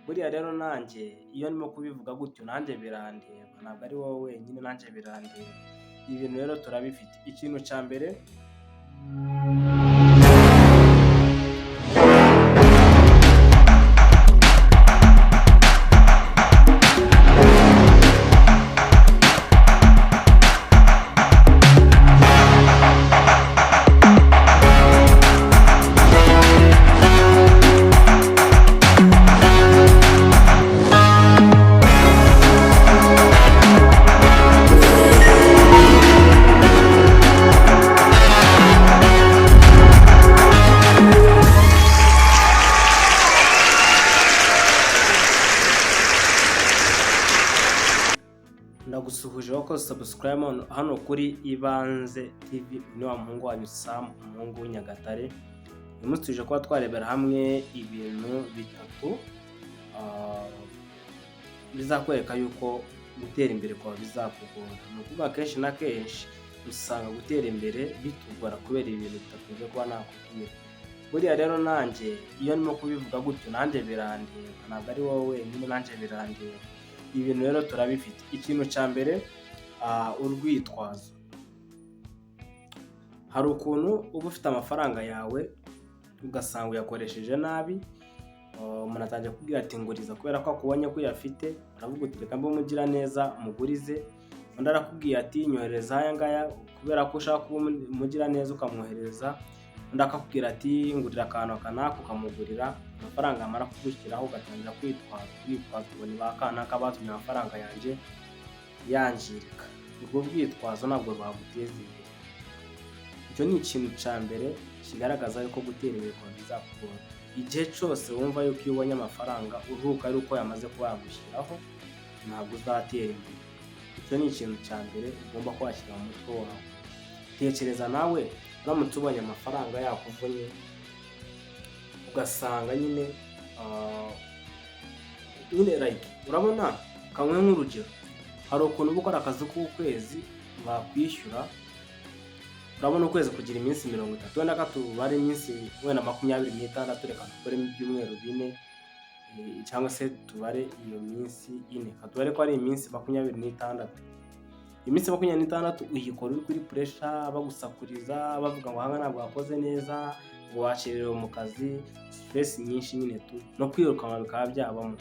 Buriya rero nanjye iyo ndimo kubivuga gutyo nanjye birandeba, ntabwo ari wowe wenyine, nanjye birandeba. Ibi bintu rero turabifite. Ikintu cya mbere ndagusuhuje wakoze subscribe hano kuri Ibanze TV, ni wa muhungu wanyu Sam, umuhungu w'Inyagatare. Uyu munsi tuje kuba twarebera hamwe ibintu bitatu bizakwereka yuko gutera imbere kwawe bizakugora. Ni ukuvuga kenshi na kenshi usanga gutera imbere bitugora kubera ibintu bitatu byo kuba nakubwira. Buriya rero nanjye iyo ndimo kubivuga gutyo nanjye birandeba, ntabwo ari wowe wenyine, nanjye birandeba. Ibi bintu rero turabifite. Ikintu cya mbere urwitwazo. Hari ukuntu uba ufite amafaranga yawe ugasanga uyakoresheje nabi, umuntu atangiye kubwira ati nguriza kubera ko akubonye ko uyafite, uravuga uti reka mbe umugira neza mugurize. Undi arakubwiye ati nyohereza aya ngaya kubera ko ushaka kuba umugira neza ukamwohereza. Undi akakubwira ati ngurira akantu kanaka ukamugurira, amafaranga amara kugushyiraho ugatangira kwitwaza ngo ni ba kanaka batumye amafaranga yanjye yangirika. Ubwo bwitwazo ntabwo bwaguteza imbere. Icyo ni ikintu cya mbere kigaragaza yuko gutera imbere kwawe bizakugora. Igihe cyose wumva yuko iyo ubonye amafaranga uruhuka ari uko yamaze kuba yagushyiraho, ntabwo uzatera imbere. Icyo ni ikintu cya mbere ugomba kwashyira mu mutwe wawe. Tekereza nawe uramutse ubonye amafaranga yakuvunye ugasanga nyine like urabona kamwe nk'urugero, hari ukuntu uba ukora akazi k'ukwezi bakwishyura. Urabona ukwezi kugira iminsi 30, wenda katubare iminsi wenda 26, reka dukoremo ibyumweru 4 cyangwa se tubare iyo minsi 4, katubare ko ari iminsi 26. Iminsi 26 uyikora uri kuri pressure, bagusakuriza bavuga ngo hanga ntabwo wakoze neza, ngo wacererewe mu kazi, stress nyinshi nyine tu no kwirukanwa bikaba byabamo.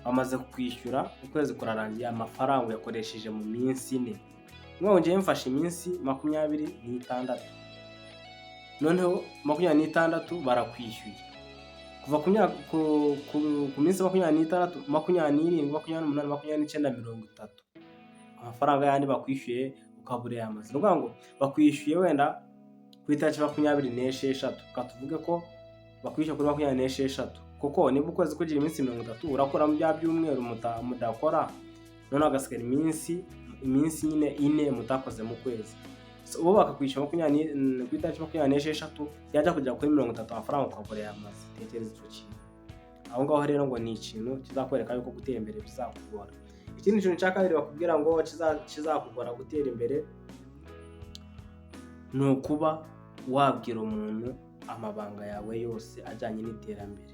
Bamaze kukwishyura ukwezi kurarangiye, amafaranga yakoresheje mu minsi 4. Mwongeye mfashe iminsi 26, noneho 26 barakwishyuye. Kuva ku minsi 26, 27, 28, 29, 30 amafaranga yandi bakwishyuye ukabure yamaze. Ni ukuvuga ngo bakwishyuye wenda ku itariki 26, katuvuge ko bakwishyuye kuri 26, kuko niba ukwezi kugira iminsi 30 urakora mu bya byumweru mudakora, noneho hagasigara iminsi nyine 4 mutakoze mu kwezi. Ubu bakakwishyura ku itariki 26, yajya kugera kuri 30 amafaranga ukabure yamaze. Tekereza icyo kintu. Aho ngaho rero ngo ni ikintu kizakwereka yuko gutera imbere bizakugora. Ikindi kintu cya kabiri bakubwira ngo kizakugora gutera imbere ni ukuba wabwira umuntu amabanga yawe yose ajyanye n'iterambere.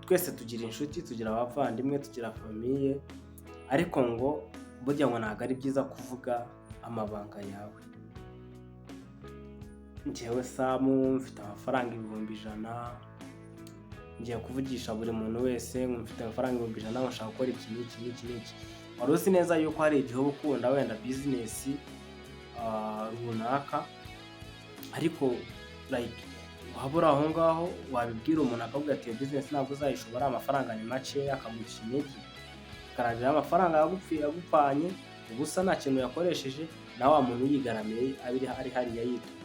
Twese tugira inshuti, tugira abavandimwe, tugira famiye, ariko ngo burya ngo ntabwo ari byiza kuvuga amabanga yawe. Njyewe Samu mfite amafaranga 100,000, ngiye kuvugisha buri muntu wese ngo mfite amafaranga 100,000 ngo nshaka gukora iki. Wari uzi neza yuko hari igihe uba ukunda wenda business runaka, ariko like wabura aho ngaho wabibwira umuntu akabwira ati iyo business ntabwo uzayishobora, amafaranga ni make, akamuca intege, karangira amafaranga yagupfanye ubusa nta kintu yakoresheje, na wa muntu yigaramiye ari hariya yituje.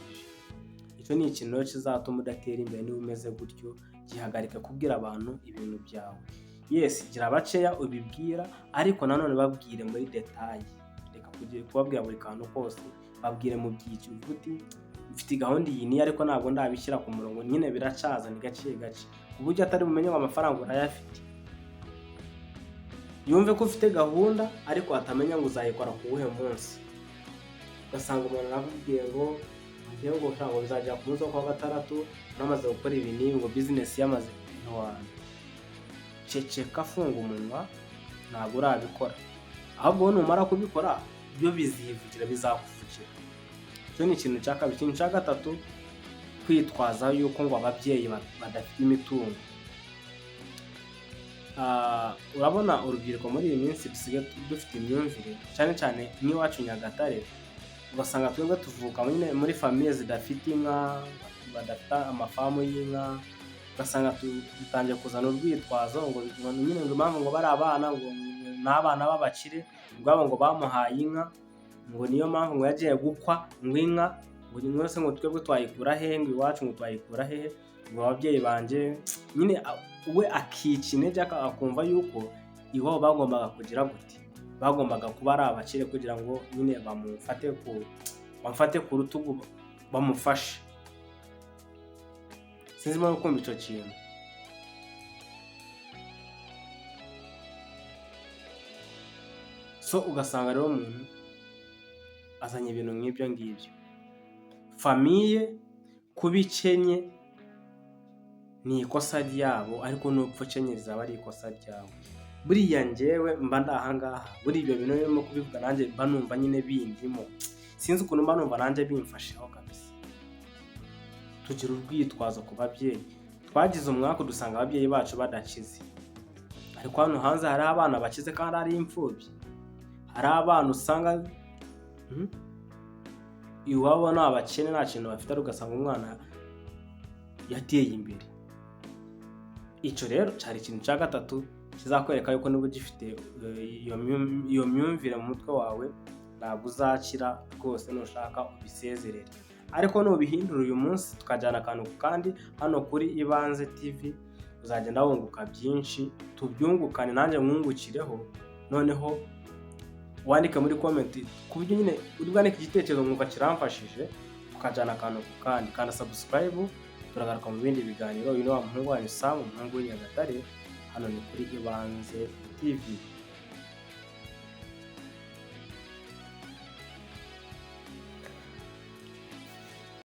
Icyo ni ikintu kizatuma udatera imbere. Niba umeze gutyo, gihagarika kubwira abantu ibintu byawe. Gira bakeya ubibwira, ariko nanone babwire muri detail. Reka kubabwira buri kantu kose, babwire mu byiciro. Uvuti mfite gahunda iyi ni ariko ntabwo ndabishyira ku murongo, nyine biracaza ni gake ku buryo atari bumenye ngo amafaranga urayafite. Yumve ko ufite gahunda ariko atamenya ngo uzayikora ku wuhe munsi. Ugasanga umuntu arakubwiye ngo ngiye ngo ushaka bizajya ku munsi wa 6 namaze gukora ibi ni ngo business yamaze kuhana. ceceka funga umunwa ntabwo urabikora, ahubwo numara kubikora byo bizivugira bizakuvugira. Icyo ni ikintu cya kabiri. Ikintu cya gatatu, kwitwaza yuko ngo ababyeyi badafite imitungo. Urabona urubyiruko muri iyi minsi dusigaye dufite imyumvire cyane cyane nk'iwacu Nyagatare, ugasanga twebwe tuvuka muri famiye zidafite inka, badafite amafamu y'inka, ugasanga dutangiye kuzana urwitwazo ngo nyine ngo impamvu ngo bari abana ngo n'abana b'abakire ubwabo ngo bamuhaye inka, ngo niyo mpamvu ngo yagiye gukwa ngo inka ngo mwese ngo twebwe twayikura hehe, ngo iwacu ngo twayikura hehe, ngo ababyeyi banjye nyine we akica intege akumva yuko iwabo bagombaga kugira gute, bagombaga kuba ari abakire kugira ngo nyine bamufate ku rutugu bamufashe. Sinzi impamvu kumva icyo kintu. So ugasanga rero umuntu azanye ibintu nk'ibyo ngibyo. Famiye kuba ikenye ni ikosa ryabo, ariko n'upfa ukenye rizaba ari ikosa ryawe. Buriya njyewe mba ndahangaha, buri ibyo bintu birimo kubivuga nanjye mba numva nyine bindimo, sinzi ukuntu mba numva nanjye bimfasheho kabisa. Tugira urwitwazo ku babyeyi. Twagize umwaka dusanga ababyeyi bacu badakize, ariko hano hanze hari abana bakize kandi ari imfubyi. Hari abana usanga iwabo ni abakene nta kintu bafite, ariko ugasanga umwana yateye imbere. Icyo rero cyari ikintu cya gatatu kizakwereka yuko niba ugifite iyo myumvire mu mutwe wawe ntabwo uzakira rwose, nushaka ubisezerere. Ariko nubihindura uyu munsi tukajyana akantu ku kandi hano kuri Ibanze TV, uzagenda wunguka byinshi, tubyungukane nanjye mwungukireho. Noneho wandike muri comment ku buryo nyine uri bwandike igitekerezo mwumva kiramfashije, tukajyana akantu ku kandi. Kandi subscribe, turagaruka mu bindi biganiro. Uyu ni wa muhungu wanyu Sam, umuhungu w'Inyagatare, hano ni kuri Ibanze TV.